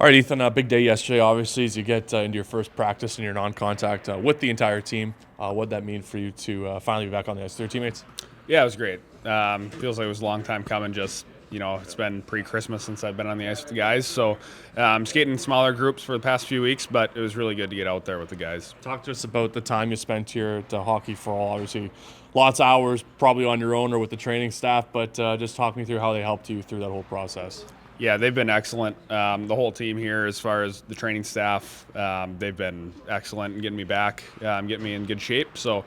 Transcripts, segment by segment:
All right, Ethan, a big day yesterday, obviously, as you get into your first practice and your non-contact with the entire team. What'd that mean for you to finally be back on the ice with your teammates? Yeah, it was great. Feels like it was a long time coming. It's been pre-Christmas since I've been on the ice with the guys. So, skating in smaller groups for the past few weeks, but it was really good to get out there with the guys. Talk to us about the time you spent here at Hockey for All. Obviously, lots of hours, probably on your own or with the training staff, but just talk me through how they helped you through that whole process. Yeah, they've been excellent. The whole team here, as far as the training staff, they've been excellent in getting me back, getting me in good shape. So,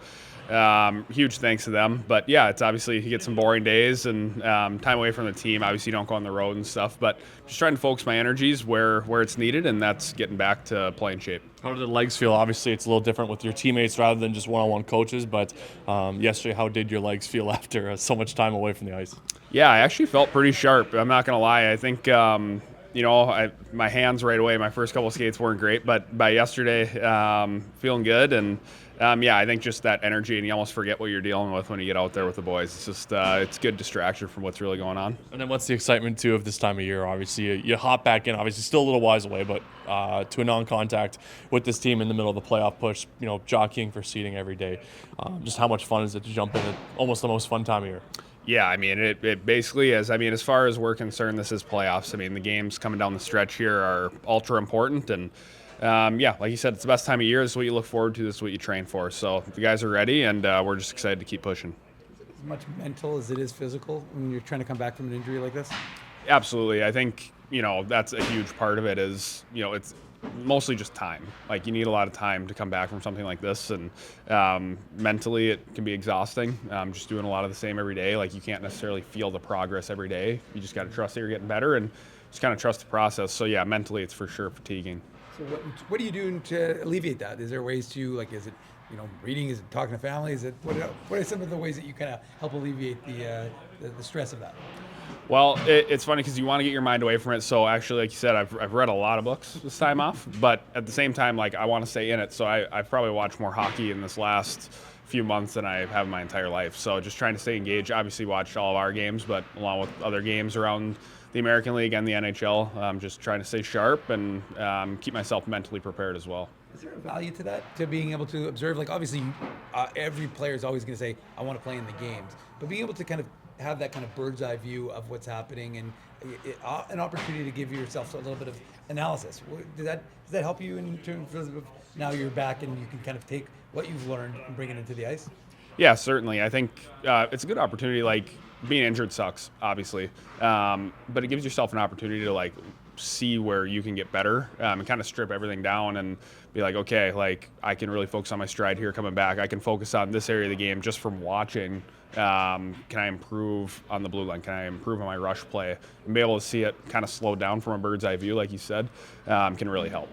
huge thanks to them. But yeah, it's obviously you get some boring days and time away from the team. Obviously, you don't go on the road and stuff, but just trying to focus my energies where it's needed, and that's getting back to playing shape. How did the legs feel? Obviously, it's a little different with your teammates rather than just one-on-one coaches. But yesterday, how did your legs feel after so much time away from the ice? Yeah, I actually felt pretty sharp. I'm not gonna lie. I think my hands right away. My first couple of skates weren't great, but by yesterday, feeling good. And yeah, I think just that energy, and you almost forget what you're dealing with when you get out there with the boys. It's just it's good distraction from what's really going on. And then what's the excitement too of this time of year? Obviously, you hop back in. Obviously, still a little wise away, but to a non-contact with this team in the middle of the playoff push. Jockeying for seeding every day. Just how much fun is it to jump in at almost the most fun time of year? Yeah, I mean, it basically is. I mean, as far as we're concerned, this is playoffs. I mean, the games coming down the stretch here are ultra important. And yeah, like you said, it's the best time of year. This is what you look forward to. This is what you train for. So the guys are ready, and we're just excited to keep pushing. As much mental as it is physical when you're trying to come back from an injury like this? Absolutely. I think, that's a huge part of it is, it's mostly just time. Like you need a lot of time to come back from something like this. And mentally it can be exhausting. Just doing a lot of the same every day. Like you can't necessarily feel the progress every day. You just got to trust that you're getting better and just kind of trust the process. So yeah, mentally it's for sure fatiguing. So what are you doing to alleviate that? Is there ways to is it reading? Is it talking to family? Is it what are some of the ways that you kind of help alleviate the stress of that? Well, it's funny because you want to get your mind away from it. So actually, like you said, I've read a lot of books this time off, but at the same time, like I want to stay in it. So I've probably watched more hockey in this last few months than I have in my entire life. So just trying to stay engaged. Obviously, watched all of our games, but along with other games around the American League and the NHL, just trying to stay sharp and keep myself mentally prepared as well. Is there a value to that, to being able to observe? Like obviously, every player is always going to say, "I want to play in the games," but being able to kind of have that kind of bird's eye view of what's happening and an opportunity to give yourself a little bit of analysis. Does that help you in terms of now you're back and you can kind of take what you've learned and bring it into the ice? Yeah, certainly. I think it's a good opportunity. Like being injured sucks, obviously, but it gives yourself an opportunity to like see where you can get better and kind of strip everything down and be like, okay, like I can really focus on my stride here coming back. I can focus on this area of the game just from watching. Can I improve on the blue line? Can I improve on my rush play? And be able to see it kind of slow down from a bird's eye view, like you said, can really help.